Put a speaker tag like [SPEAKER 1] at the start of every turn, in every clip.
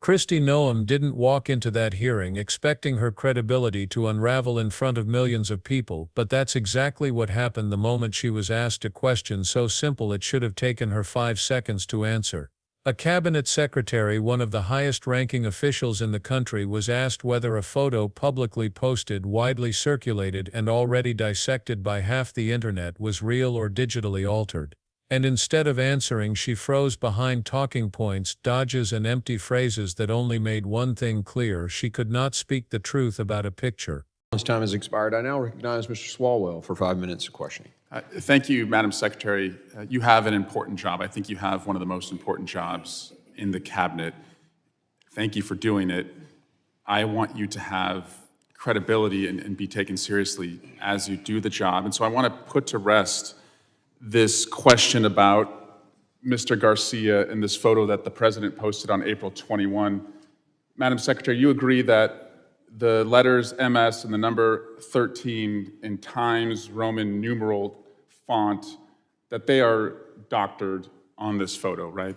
[SPEAKER 1] Kristi Noem didn't walk into that hearing expecting her credibility to unravel in front of millions of people, but that's exactly what happened the moment she was asked a question so simple it should have taken her 5 seconds to answer. A cabinet secretary, one of the highest-ranking officials in the country, was asked whether a photo publicly posted, widely circulated, and already dissected by half the internet was real or digitally altered. And instead of answering, she froze behind talking points, dodges, and empty phrases that only made one thing clear: she could not speak the truth about a picture.
[SPEAKER 2] His time has expired. I now recognize Mr. Swallwell for 5 minutes of questioning.
[SPEAKER 3] Thank you, Madam Secretary. You have an important job. I think you have one of the most important jobs in the cabinet. Thank you for doing it. I want you to have credibility and be taken seriously as you do the job. And so I want to put to rest this question about Mr. Garcia in this photo that the president posted on April 21. Madam Secretary, you agree that the letters MS and the number 13 in Times Roman numeral font, that they are doctored on this photo, right?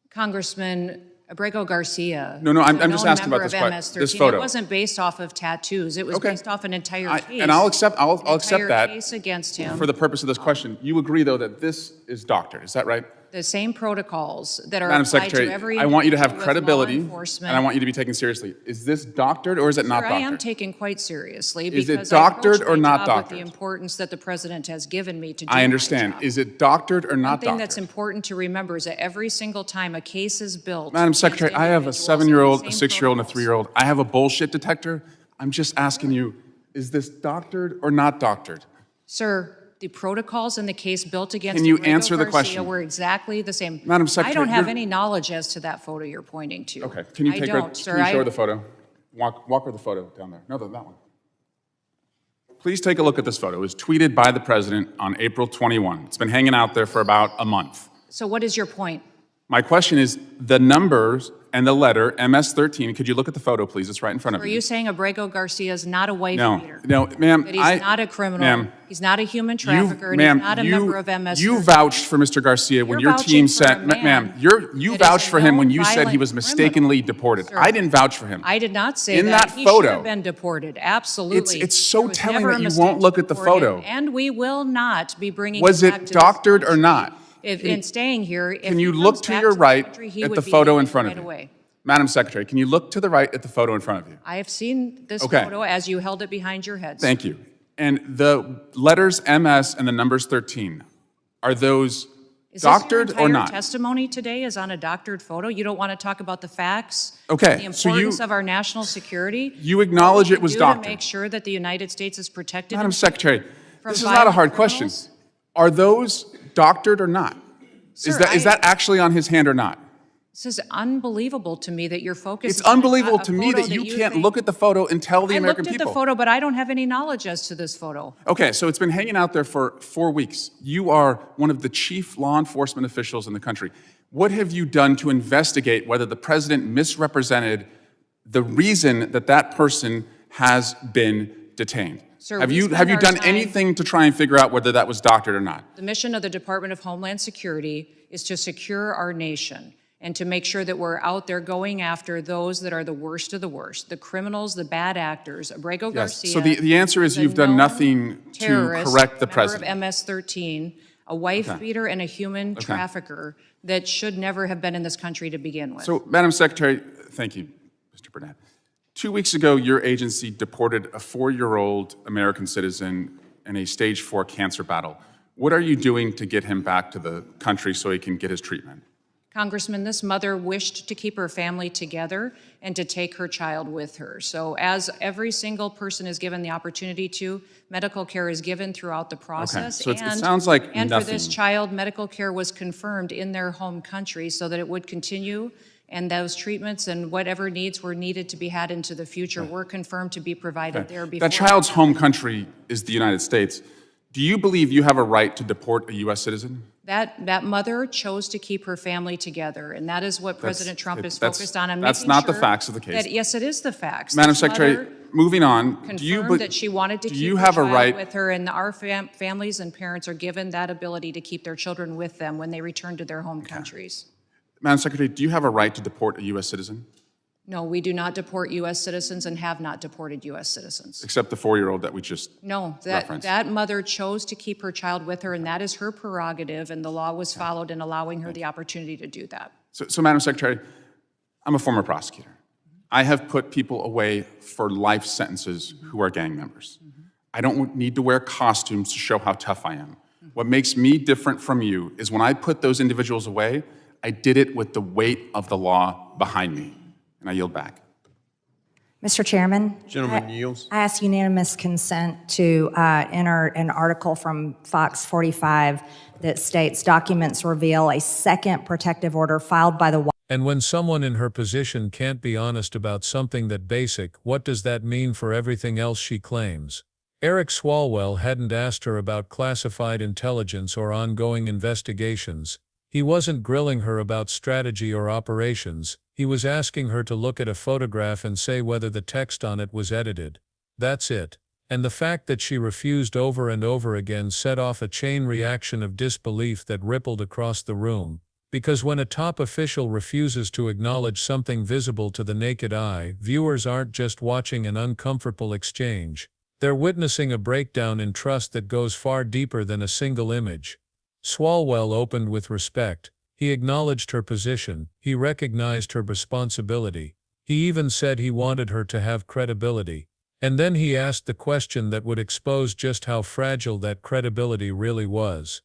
[SPEAKER 4] Congressman Abrego Garcia.
[SPEAKER 3] No, I'm just asking about this photo.
[SPEAKER 4] It wasn't based off of tattoos. It was based off an entire case.
[SPEAKER 3] And I'll accept that
[SPEAKER 4] case against him.
[SPEAKER 3] for the purpose of this question. You agree, though, that this is doctored. Is that right?
[SPEAKER 4] The same protocols that are
[SPEAKER 3] Madam
[SPEAKER 4] applied
[SPEAKER 3] Secretary,
[SPEAKER 4] to every
[SPEAKER 3] I want you to have
[SPEAKER 4] individual with law
[SPEAKER 3] credibility,
[SPEAKER 4] enforcement.
[SPEAKER 3] and I want you to be taken seriously. Is this doctored or is it not
[SPEAKER 4] Sir,
[SPEAKER 3] doctored?
[SPEAKER 4] I am taken quite seriously
[SPEAKER 3] Is it
[SPEAKER 4] because
[SPEAKER 3] doctored
[SPEAKER 4] I approach
[SPEAKER 3] or
[SPEAKER 4] my
[SPEAKER 3] not
[SPEAKER 4] job
[SPEAKER 3] doctored?
[SPEAKER 4] with the importance that the president has given me to do
[SPEAKER 3] I understand.
[SPEAKER 4] my job.
[SPEAKER 3] Is it doctored or not
[SPEAKER 4] One thing
[SPEAKER 3] doctored?
[SPEAKER 4] that's important to remember is that every single time a case is built.
[SPEAKER 3] Madam
[SPEAKER 4] against
[SPEAKER 3] Secretary, I have a
[SPEAKER 4] individuals,
[SPEAKER 3] 7-year-old,
[SPEAKER 4] the
[SPEAKER 3] a
[SPEAKER 4] same
[SPEAKER 3] 6-year-old, and a
[SPEAKER 4] protocols.
[SPEAKER 3] 3-year-old. I have a bullshit detector. I'm just asking you, is this doctored or not doctored?
[SPEAKER 4] Sir, the protocols in the case built against
[SPEAKER 3] Can you
[SPEAKER 4] Abrego
[SPEAKER 3] answer the
[SPEAKER 4] Garcia
[SPEAKER 3] question?
[SPEAKER 4] were exactly the same.
[SPEAKER 3] Madam Secretary,
[SPEAKER 4] I don't have
[SPEAKER 3] you're-
[SPEAKER 4] any knowledge as to that photo you're pointing to.
[SPEAKER 3] Okay, can you
[SPEAKER 4] I
[SPEAKER 3] take her,
[SPEAKER 4] don't, sir.
[SPEAKER 3] can you show her the photo? Walk her the photo down there. No, that one. Please take a look at this photo. It was tweeted by the president on April 21. It's been hanging out there for about a month.
[SPEAKER 4] So what is your point?
[SPEAKER 3] My question is the numbers and the letter MS-13. Could you look at the photo, please? It's right in front of
[SPEAKER 4] Are
[SPEAKER 3] you.
[SPEAKER 4] you saying Abrego Garcia is not a wife
[SPEAKER 3] No,
[SPEAKER 4] beater?
[SPEAKER 3] no, ma'am.
[SPEAKER 4] That he's not a criminal?
[SPEAKER 3] Ma'am,
[SPEAKER 4] He's not a human trafficker? And
[SPEAKER 3] ma'am,
[SPEAKER 4] he's not a member of MS?
[SPEAKER 3] You vouched for Mr. Garcia when
[SPEAKER 4] You're
[SPEAKER 3] your team
[SPEAKER 4] vouching for
[SPEAKER 3] said,
[SPEAKER 4] a man
[SPEAKER 3] ma'am, you
[SPEAKER 4] that is
[SPEAKER 3] vouched
[SPEAKER 4] a
[SPEAKER 3] for him when
[SPEAKER 4] known
[SPEAKER 3] you said he was
[SPEAKER 4] violent
[SPEAKER 3] mistakenly deported.
[SPEAKER 4] Sir,
[SPEAKER 3] I didn't vouch for him.
[SPEAKER 4] I did not say
[SPEAKER 3] In that
[SPEAKER 4] he
[SPEAKER 3] photo,
[SPEAKER 4] should have been deported. Absolutely.
[SPEAKER 3] it's so
[SPEAKER 4] There was
[SPEAKER 3] telling
[SPEAKER 4] never
[SPEAKER 3] that
[SPEAKER 4] a
[SPEAKER 3] you
[SPEAKER 4] mistake
[SPEAKER 3] won't look at the
[SPEAKER 4] deport him,
[SPEAKER 3] photo.
[SPEAKER 4] And we will not be bringing
[SPEAKER 3] Was
[SPEAKER 4] him back
[SPEAKER 3] it
[SPEAKER 4] to this
[SPEAKER 3] doctored or
[SPEAKER 4] country.
[SPEAKER 3] not?
[SPEAKER 4] In staying here, if
[SPEAKER 3] Can
[SPEAKER 4] he
[SPEAKER 3] you
[SPEAKER 4] comes
[SPEAKER 3] look to
[SPEAKER 4] back
[SPEAKER 3] your
[SPEAKER 4] the
[SPEAKER 3] right
[SPEAKER 4] country, he
[SPEAKER 3] at
[SPEAKER 4] would
[SPEAKER 3] the
[SPEAKER 4] be
[SPEAKER 3] photo in
[SPEAKER 4] leaving
[SPEAKER 3] front of
[SPEAKER 4] right
[SPEAKER 3] you?
[SPEAKER 4] away.
[SPEAKER 3] Madam Secretary, can you look to the right at the photo in front of you?
[SPEAKER 4] I have seen this
[SPEAKER 3] Okay.
[SPEAKER 4] photo as you held it behind your head.
[SPEAKER 3] Thank you. And the letters MS and the numbers 13, are those
[SPEAKER 4] Is this your
[SPEAKER 3] doctored or
[SPEAKER 4] entire
[SPEAKER 3] not?
[SPEAKER 4] testimony today is on a doctored photo? You don't want to talk about the facts?
[SPEAKER 3] Okay,
[SPEAKER 4] The
[SPEAKER 3] so you-
[SPEAKER 4] importance of our national security?
[SPEAKER 3] You acknowledge it was
[SPEAKER 4] Do
[SPEAKER 3] doctored.
[SPEAKER 4] to make sure that the United States is protected?
[SPEAKER 3] Madam
[SPEAKER 4] and
[SPEAKER 3] Secretary,
[SPEAKER 4] from
[SPEAKER 3] this is not a
[SPEAKER 4] violent
[SPEAKER 3] hard question.
[SPEAKER 4] criminals?
[SPEAKER 3] Are those doctored or not?
[SPEAKER 4] Sir,
[SPEAKER 3] Is that actually on his hand or not?
[SPEAKER 4] This is unbelievable to me that you're focused.
[SPEAKER 3] It's unbelievable to me that you can't look at the photo and tell the American
[SPEAKER 4] I looked
[SPEAKER 3] people.
[SPEAKER 4] at the photo, but I don't have any knowledge as to this photo.
[SPEAKER 3] Okay, so it's been hanging out there for 4 weeks. You are one of the chief law enforcement officials in the country. What have you done to investigate whether the president misrepresented the reason that that person has been detained?
[SPEAKER 4] Sir,
[SPEAKER 3] have
[SPEAKER 4] we
[SPEAKER 3] you
[SPEAKER 4] spend our
[SPEAKER 3] done
[SPEAKER 4] time-
[SPEAKER 3] anything to try and figure out whether that was doctored or not?
[SPEAKER 4] The mission of the Department of Homeland Security is to secure our nation and to make sure that we're out there going after those that are the worst of the worst, the criminals, the bad actors. Abrego
[SPEAKER 3] Yes.
[SPEAKER 4] Garcia.
[SPEAKER 3] So the answer is
[SPEAKER 4] a
[SPEAKER 3] you've done
[SPEAKER 4] known
[SPEAKER 3] nothing to
[SPEAKER 4] terrorist,
[SPEAKER 3] correct the
[SPEAKER 4] member
[SPEAKER 3] president.
[SPEAKER 4] of MS-13, a wife beater and a human trafficker that should never have been in this country to begin with.
[SPEAKER 3] So, Madam Secretary, thank you, Mr. Burnett. 2 weeks ago, your agency deported a 4-year-old American citizen in a stage 4 cancer battle. What are you doing to get him back to the country so he can get his treatment?
[SPEAKER 4] Congressman, this mother wished to keep her family together and to take her child with her. So as every single person is given the opportunity to, medical care is given throughout the process.
[SPEAKER 3] so it sounds like
[SPEAKER 4] And for this
[SPEAKER 3] nothing.
[SPEAKER 4] child, medical care was confirmed in their home country so that it would continue, and those treatments and whatever needs were needed to be had into the future were confirmed to be provided there before.
[SPEAKER 3] That child's home country is the United States. Do you believe you have a right to deport a U.S. citizen?
[SPEAKER 4] That mother chose to keep her family together, and that is what President Trump is focused on.
[SPEAKER 3] That's
[SPEAKER 4] making
[SPEAKER 3] not the
[SPEAKER 4] sure
[SPEAKER 3] facts of the case.
[SPEAKER 4] that- yes, it is the facts.
[SPEAKER 3] Madam
[SPEAKER 4] This
[SPEAKER 3] Secretary,
[SPEAKER 4] mother
[SPEAKER 3] moving on,
[SPEAKER 4] confirmed that she wanted to
[SPEAKER 3] do
[SPEAKER 4] keep
[SPEAKER 3] you
[SPEAKER 4] her
[SPEAKER 3] have a
[SPEAKER 4] child
[SPEAKER 3] right?
[SPEAKER 4] with her, and our families and parents are given that ability to keep their children with them when they return to their home countries.
[SPEAKER 3] Madam Secretary, do you have a right to deport a U.S. citizen?
[SPEAKER 4] No, we do not deport U.S. citizens and have not deported U.S. citizens.
[SPEAKER 3] Except the 4-year-old that we just
[SPEAKER 4] No,
[SPEAKER 3] referenced.
[SPEAKER 4] that mother chose to keep her child with her, and that is her prerogative, and the law was followed in allowing her the opportunity to do that.
[SPEAKER 3] So, Madam Secretary, I'm a former prosecutor. I have put people away for life sentences who are gang members. I don't need to wear costumes to show how tough I am. What makes me different from you is when I put those individuals away, I did it with the weight of the law behind me. And I yield back.
[SPEAKER 5] Mr. Chairman.
[SPEAKER 2] Gentleman yields.
[SPEAKER 5] I ask unanimous consent to enter an article from Fox 45 that states documents reveal a second protective order filed by the
[SPEAKER 1] And when someone in her position can't be honest about something that basic, what does that mean for everything else she claims? Eric Swallwell hadn't asked her about classified intelligence or ongoing investigations. He wasn't grilling her about strategy or operations. He was asking her to look at a photograph and say whether the text on it was edited. That's it. And the fact that she refused over and over again set off a chain reaction of disbelief that rippled across the room. Because when a top official refuses to acknowledge something visible to the naked eye, viewers aren't just watching an uncomfortable exchange. They're witnessing a breakdown in trust that goes far deeper than a single image. Swallwell opened with respect. He acknowledged her position. He recognized her responsibility. He even said he wanted her to have credibility. And then he asked the question that would expose just how fragile that credibility really was.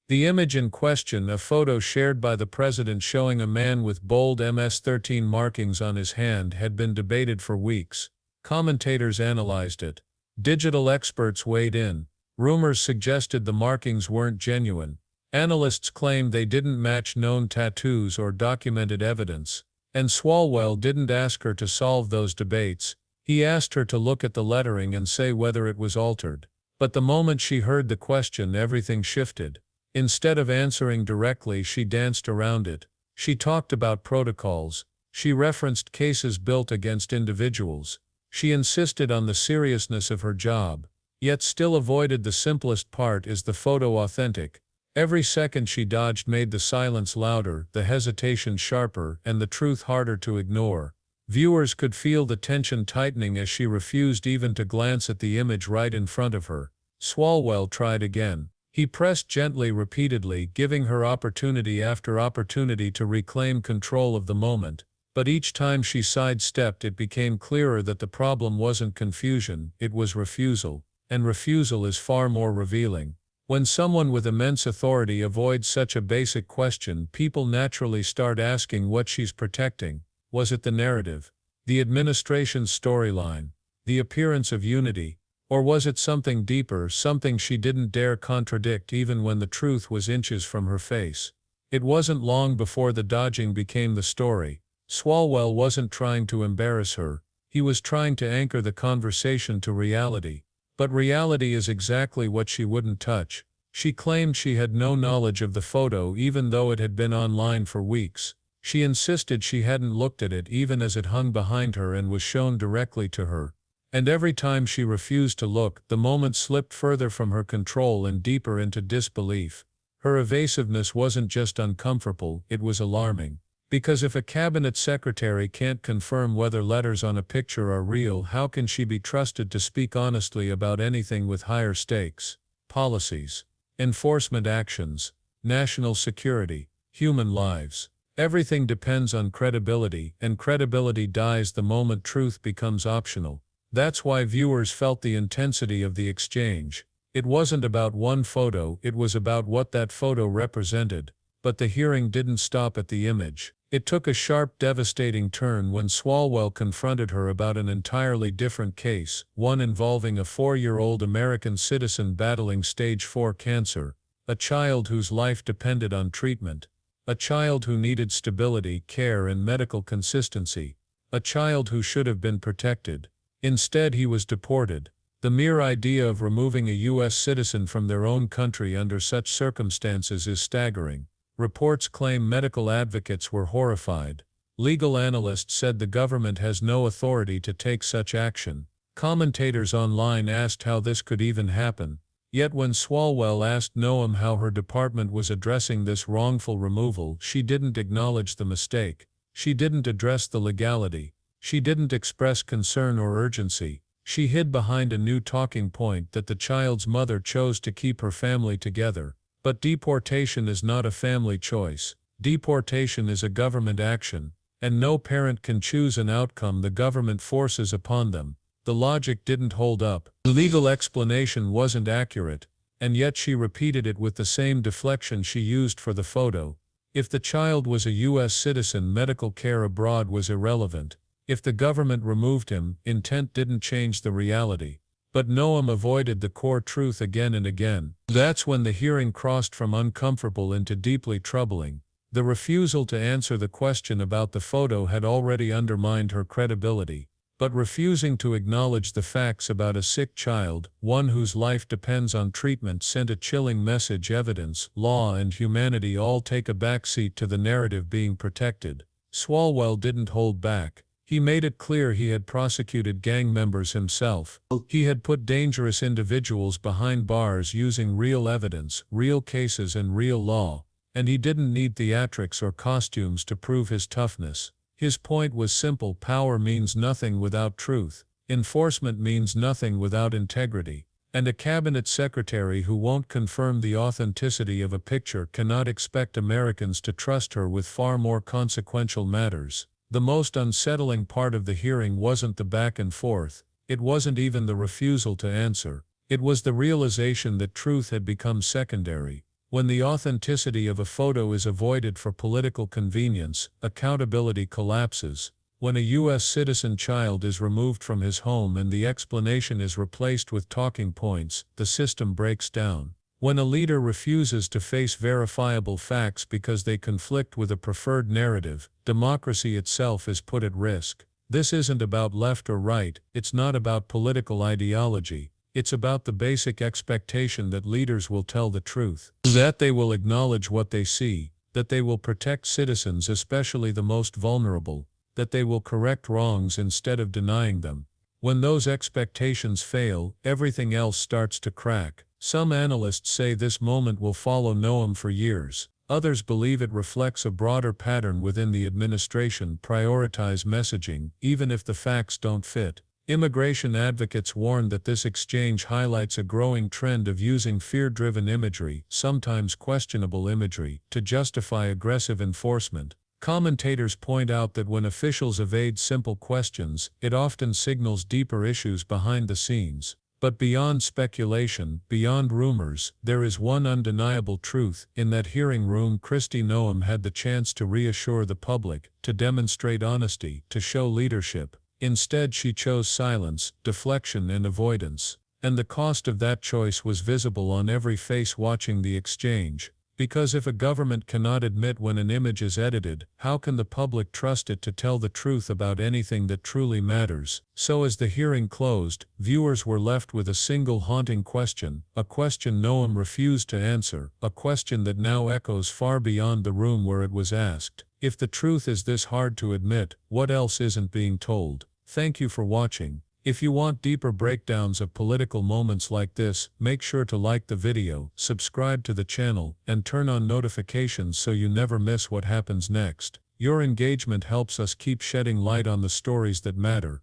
[SPEAKER 1] The image in question, a photo shared by the president showing a man with bold MS-13 markings on his hand, had been debated for weeks. Commentators analyzed it. Digital experts weighed in. Rumors suggested the markings weren't genuine. Analysts claimed they didn't match known tattoos or documented evidence. And Swallwell didn't ask her to solve those debates. He asked her to look at the lettering and say whether it was altered. But the moment she heard the question, everything shifted. Instead of answering directly, she danced around it. She talked about protocols. She referenced cases built against individuals. She insisted on the seriousness of her job, yet still avoided the simplest part: is the photo authentic? Every second she dodged made the silence louder, the hesitation sharper, and the truth harder to ignore. Viewers could feel the tension tightening as she refused even to glance at the image right in front of her. Swallwell tried again. He pressed gently, repeatedly, giving her opportunity after opportunity to reclaim control of the moment. But each time she sidestepped, it became clearer that the problem wasn't confusion, it was refusal. And refusal is far more revealing. When someone with immense authority avoids such a basic question, people naturally start asking what she's protecting. Was it the narrative? The administration's storyline? The appearance of unity? Or was it something deeper, something she didn't dare contradict even when the truth was inches from her face? It wasn't long before the dodging became the story. Swallwell wasn't trying to embarrass her. He was trying to anchor the conversation to reality. But reality is exactly what she wouldn't touch. She claimed she had no knowledge of the photo even though it had been online for weeks. She insisted she hadn't looked at it even as it hung behind her and was shown directly to her. And every time she refused to look, the moment slipped further from her control and deeper into disbelief. Her evasiveness wasn't just uncomfortable, it was alarming. Because if a cabinet secretary can't confirm whether letters on a picture are real, how can she be trusted to speak honestly about anything with higher stakes? Policies, enforcement actions, national security, human lives. Everything depends on credibility, and credibility dies the moment truth becomes optional. That's why viewers felt the intensity of the exchange. It wasn't about one photo, it was about what that photo represented. But the hearing didn't stop at the image. It took a sharp, devastating turn when Swallwell confronted her about an entirely different case, one involving a 4-year-old American citizen battling stage 4 cancer, a child whose life depended on treatment, a child who needed stability, care, and medical consistency, a child who should have been protected. Instead, he was deported. The mere idea of removing a U.S. citizen from their own country under such circumstances is staggering. Reports claim medical advocates were horrified. Legal analysts said the government has no authority to take such action. Commentators online asked how this could even happen. Yet when Swallwell asked Noem how her department was addressing this wrongful removal, she didn't acknowledge the mistake. She didn't address the legality. She didn't express concern or urgency. She hid behind a new talking point that the child's mother chose to keep her family together. But deportation is not a family choice. Deportation is a government action, and no parent can choose an outcome the government forces upon them. The logic didn't hold up. The legal explanation wasn't accurate, and yet she repeated it with the same deflection she used for the photo. If the child was a U.S. citizen, medical care abroad was irrelevant. If the government removed him, intent didn't change the reality. But Noem avoided the core truth again and again. That's when the hearing crossed from uncomfortable into deeply troubling. The refusal to answer the question about the photo had already undermined her credibility. But refusing to acknowledge the facts about a sick child, one whose life depends on treatment, sent a chilling message. Evidence, law, and humanity all take a backseat to the narrative being protected. Swallwell didn't hold back. He made it clear he had prosecuted gang members himself. He had put dangerous individuals behind bars using real evidence, real cases, and real law. And he didn't need theatrics or costumes to prove his toughness. His point was simple: power means nothing without truth. Enforcement means nothing without integrity. And a cabinet secretary who won't confirm the authenticity of a picture cannot expect Americans to trust her with far more consequential matters. The most unsettling part of the hearing wasn't the back and forth. It wasn't even the refusal to answer. It was the realization that truth had become secondary. When the authenticity of a photo is avoided for political convenience, accountability collapses. When a U.S. citizen child is removed from his home and the explanation is replaced with talking points, the system breaks down. When a leader refuses to face verifiable facts because they conflict with a preferred narrative, democracy itself is put at risk. This isn't about left or right, it's not about political ideology. It's about the basic expectation that leaders will tell the truth, that they will acknowledge what they see, that they will protect citizens, especially the most vulnerable, that they will correct wrongs instead of denying them. When those expectations fail, everything else starts to crack. Some analysts say this moment will follow Noem for years. Others believe it reflects a broader pattern within the administration: prioritize messaging, even if the facts don't fit. Immigration advocates warn that this exchange highlights a growing trend of using fear-driven imagery, sometimes questionable imagery, to justify aggressive enforcement. Commentators point out that when officials evade simple questions, it often signals deeper issues behind the scenes. But beyond speculation, beyond rumors, there is one undeniable truth. In that hearing room, Kristi Noem had the chance to reassure the public, to demonstrate honesty, to show leadership. Instead, she chose silence, deflection, and avoidance. And the cost of that choice was visible on every face watching the exchange. Because if a government cannot admit when an image is edited, how can the public trust it to tell the truth about anything that truly matters? So as the hearing closed, viewers were left with a single haunting question, a question Noem refused to answer, a question that now echoes far beyond the room where it was asked. If the truth is this hard to admit, what else isn't being told? Thank you for watching. If you want deeper breakdowns of political moments like this, make sure to like the video, subscribe to the channel, and turn on notifications so you never miss what happens next. Your engagement helps us keep shedding light on the stories that matter.